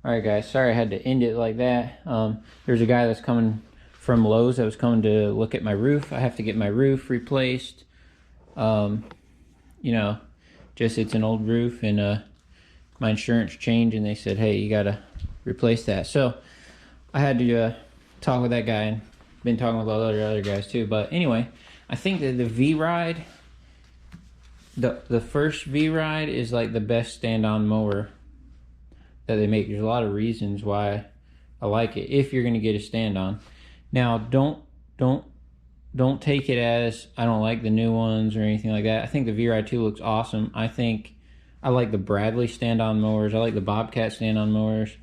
Alright guys, sorry I had to end it like that. There's a guy that's coming from Lowe's that was coming to look at my roof. I have to get my roof replaced. You know, just it's an old roof, and my insurance changed, and they said, hey, you gotta replace that. So I had to talk with that guy, and been talking with all the other guys too. But anyway, I think that the V-Ride, the first V-Ride is like the best stand-on mower that they make. There's a lot of reasons why I like it if you're going to get a stand-on. Now don't take it as I don't like the new ones or anything like that. I think the V-Ride 2 looks awesome. I like the Bradley stand-on mowers. I like the Bobcat stand-on mowers.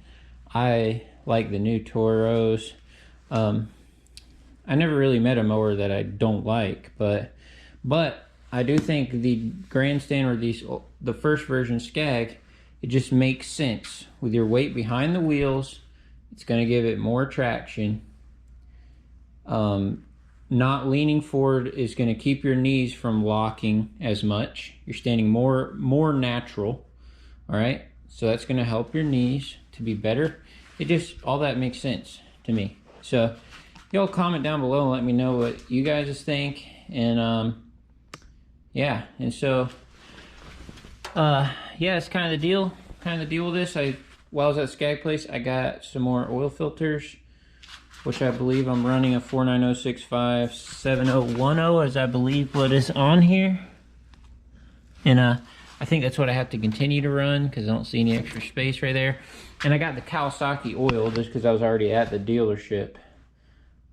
I like the new Toros. I never really met a mower that I don't like, but I do think the grandstand or the first version SCAG, it just makes sense. With your weight behind the wheels, it's going to give it more traction. Not leaning forward is going to keep your knees from locking as much. You're standing more natural. All right, so that's going to help your knees to be better. All that makes sense to me. So y'all comment down below and let me know what you guys think. And yeah, and so yeah, it's kind of the deal. With this. While I was at SCAG place, I got some more oil filters, which I believe I'm running a 490657010, as I believe what is on here. And I think that's what I have to continue to run because I don't see any extra space right there. And I got the Kawasaki oil just because I was already at the dealership.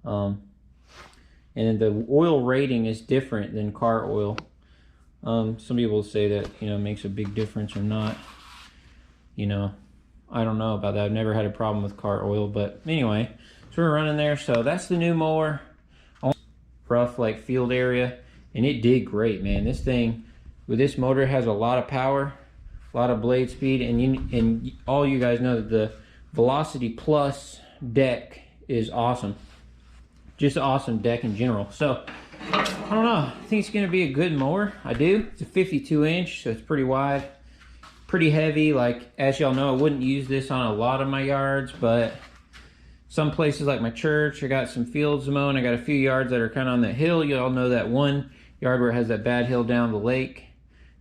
And the oil rating is different than car oil. Some people say that, you know, makes a big difference or not. You know, I don't know about that. I've never had a problem with car oil, but anyway, so we're running there. So that's the new mower. Rough like field area, and it did great, man. This thing with this motor has a lot of power, a lot of blade speed, and all you guys know that the Velocity Plus deck is awesome. Just an awesome deck in general. So I don't know, I think it's gonna be a good mower. I do. It's a 52 inch, so it's pretty wide, pretty heavy. Like, as y'all know, I wouldn't use this on a lot of my yards, but some places like my church, I got some fields to mow, and I got a few yards that are kind of on the hill. Y'all know that one yard where it has that bad hill down the lake,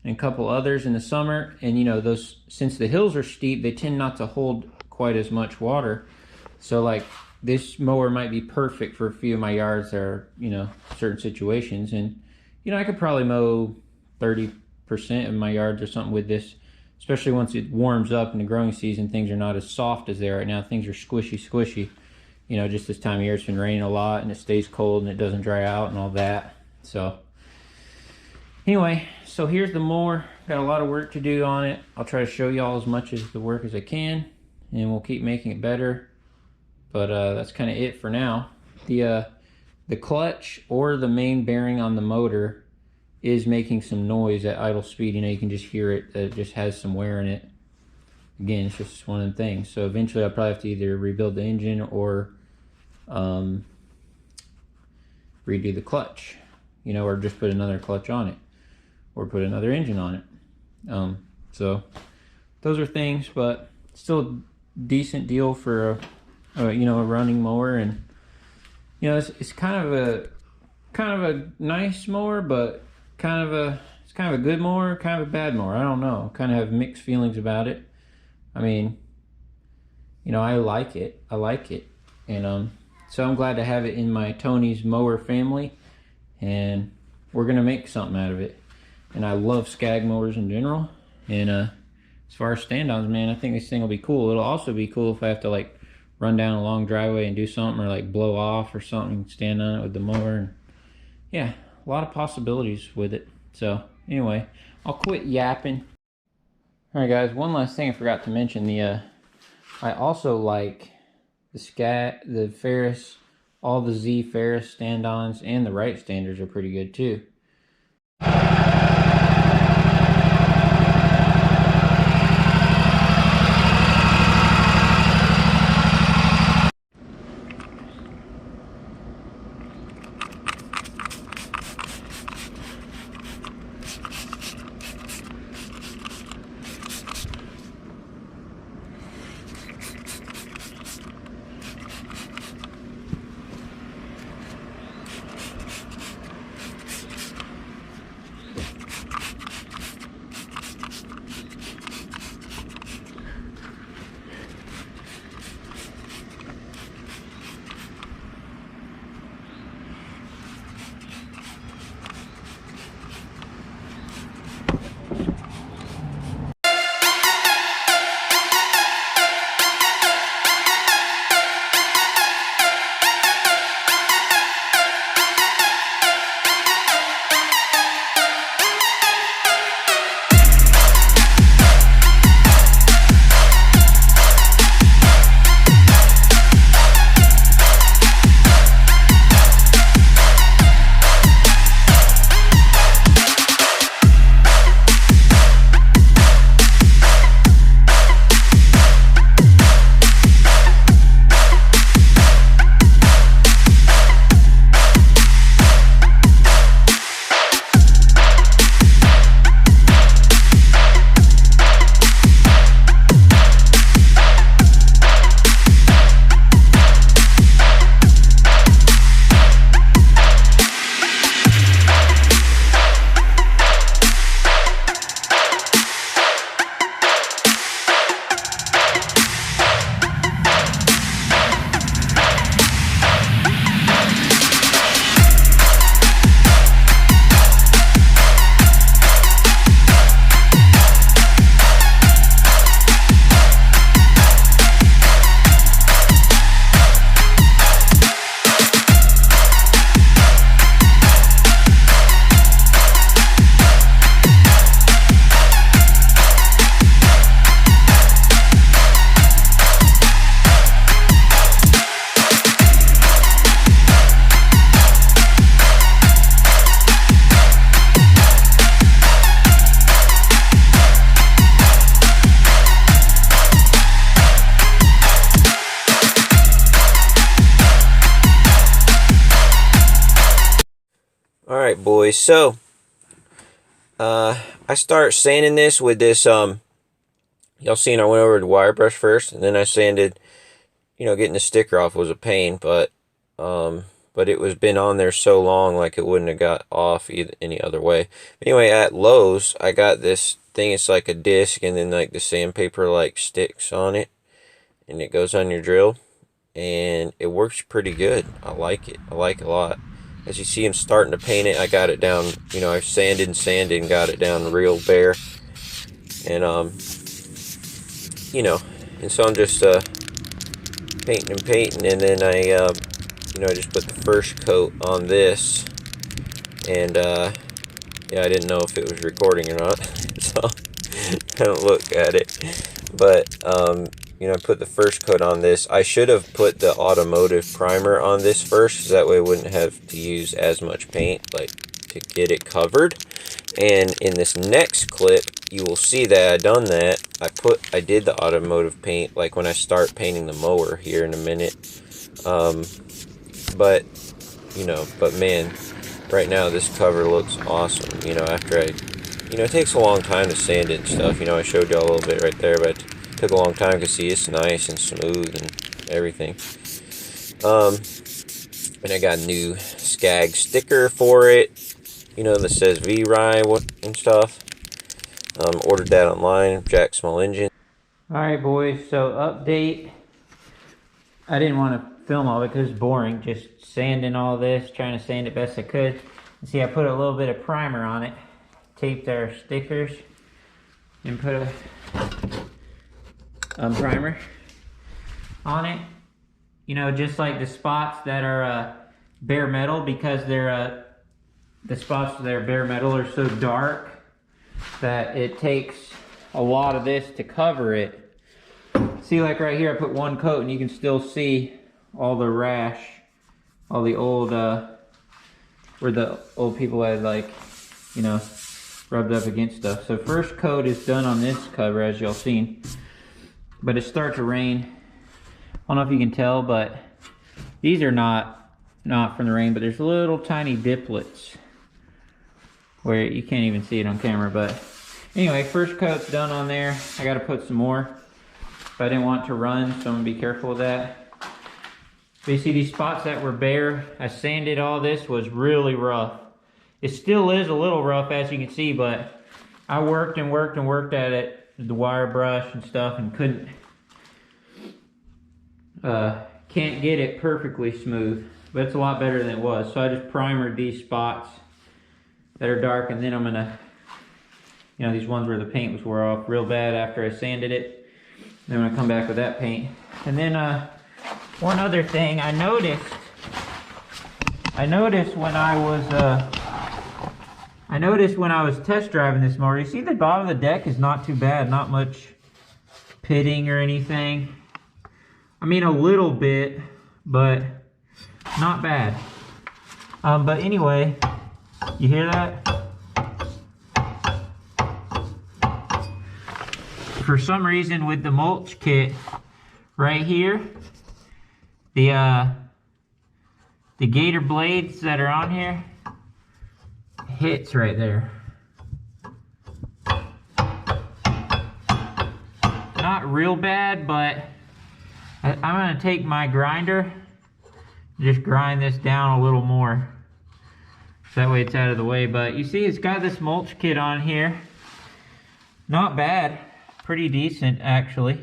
and a couple others in the summer. And you know, those, since the hills are steep, they tend not to hold quite as much water. So like, this mower might be perfect for a few of my yards that are, you know, certain situations. And you know, I could probably mow 30% of my yards or something with this, especially once it warms up in the growing season. Things are not as soft as they are right now. Things are squishy. You know, just this time of year, it's been raining a lot, and it stays cold, and it doesn't dry out and all that. So anyway, so here's the mower. Got a lot of work to do on it. I'll try to show y'all as much of the work as I can, and we'll keep making it better. But that's kind of it for now. The clutch or the main bearing on the motor is making some noise at idle speed. You know, you can just hear it. It just has some wear in it. Again, it's just one of the things. So eventually I'll probably have to either rebuild the engine or redo the clutch, you know, or just put another clutch on it, or put another engine on it. So those are things, but still a decent deal for you know, a running mower. And you know, it's kind of a nice mower, but it's kind of a good mower, kind of a bad mower. I don't know. Kind of have mixed feelings about it. I mean, you know, I like it, and so I'm glad to have it in my Tony's mower family, and we're gonna make something out of it. And I love SCAG mowers in general, and as far as stand-ons, man, I think this thing will be cool. It'll also be cool if I have to like run down a long driveway and do something, or like blow off or something, stand on it with the mower. And yeah, a lot of possibilities with it. So anyway, I'll quit yapping. All right guys, one last thing I forgot to mention. I also like the Ferris, all the Z Ferris stand-ons, and the right standers are pretty good too. Alright boys, so I start sanding this with this y'all seen I went over the wire brush first, and then I sanded, you know, getting the sticker off was a pain, but it was been on there so long, like it wouldn't have got off any other way. Anyway, at Lowe's I got this thing. It's like a disc, and then like the sandpaper like sticks on it, and it goes on your drill, and it works pretty good. I like it. I like it a lot. As you see, I'm starting to paint it. I got it down, you know, I sanded and got it down real bare. And, you know, and so I'm just painting, and then I, you know, I just put the first coat on this. And, yeah, I didn't know if it was recording or not, so I don't look at it. But, you know, I put the first coat on this. I should have put the automotive primer on this first, so that way I wouldn't have to use as much paint, like, to get it covered. And in this next clip, you will see that I done that. I did the automotive paint, like when I start painting the mower here in a minute. But, you know, but man, right now this cover looks awesome. You know, after you know, it takes a long time to sand it and stuff. You know, I showed y'all a little bit right there, but took a long time to see it's nice and smooth and everything. And I got a new SCAG sticker for it, you know, that says VRIDE and stuff. Ordered that online, Jack Small Engine. Alright boys, so update. I didn't want to film all of it because it's boring, just sanding all this, trying to sand it best I could. And see, I put a little bit of primer on it, taped our stickers, and put a primer on it. You know, just like the spots that are bare metal, because they're the spots that are bare metal are so dark that it takes a lot of this to cover it. See, like right here I put one coat and you can still see all the rash, all the old where the old people had, like, you know, rubbed up against stuff. So first coat is done on this cover, as y'all seen. But it starts to rain. I don't know if you can tell, but these are not from the rain, but there's little tiny driplets where you can't even see it on camera. But anyway, first coat's done on there. I got to put some more, but I didn't want to run, so I'm gonna be careful with that. But you see these spots that were bare, I sanded all this, was really rough. It still is a little rough, as you can see, but I worked and worked and worked at it, the wire brush and stuff, and can't get it perfectly smooth, but it's a lot better than it was. So I just primered these spots that are dark, and then I'm gonna, you know, these ones where the paint was wore off real bad after I sanded it, then I'm gonna come back with that paint. And then one other thing I noticed when I was test driving this mower, you see the bottom of the deck is not too bad, not much pitting or anything. I mean, a little bit, but not bad. But anyway, you hear that? For some reason with the mulch kit right here, the gator blades that are on here hits right there. Not real bad, but I'm gonna take my grinder, just grind this down a little more, so that way it's out of the way. But you see, it's got this mulch kit on here. Not bad, pretty decent actually.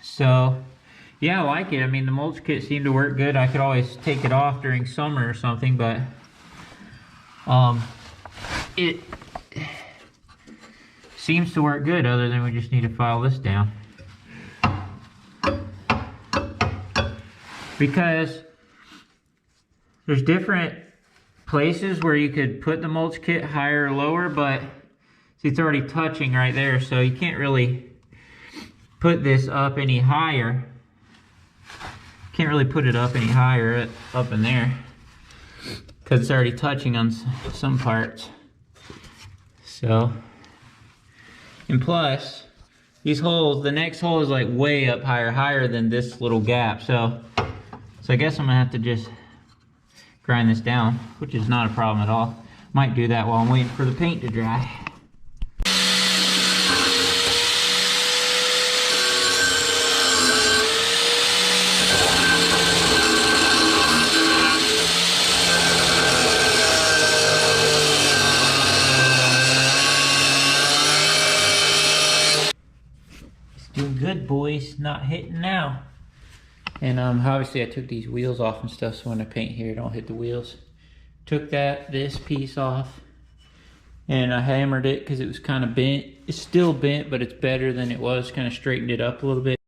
So yeah, I like it. I mean, the mulch kit seemed to work good. I could always take it off during summer or something, but it seems to work good, other than we just need to file this down. Because there's different places where you could put the mulch kit, higher or lower, but see, it's already touching right there, so you can't really put this up any higher. Can't really put it up any higher up in there, because it's already touching on some parts. So, and plus, these holes, the next hole is like way up higher than this little gap. So I guess I'm gonna have to just grind this down, which is not a problem at all. Might do that while I'm waiting for the paint to dry. Doing good, boys. Not hitting now. And obviously I took these wheels off and stuff, so when I paint here, don't hit the wheels. Took this piece off, and I hammered it because it was kind of bent. It's still bent, but it's better than it was. Kind of straightened it up a little bit.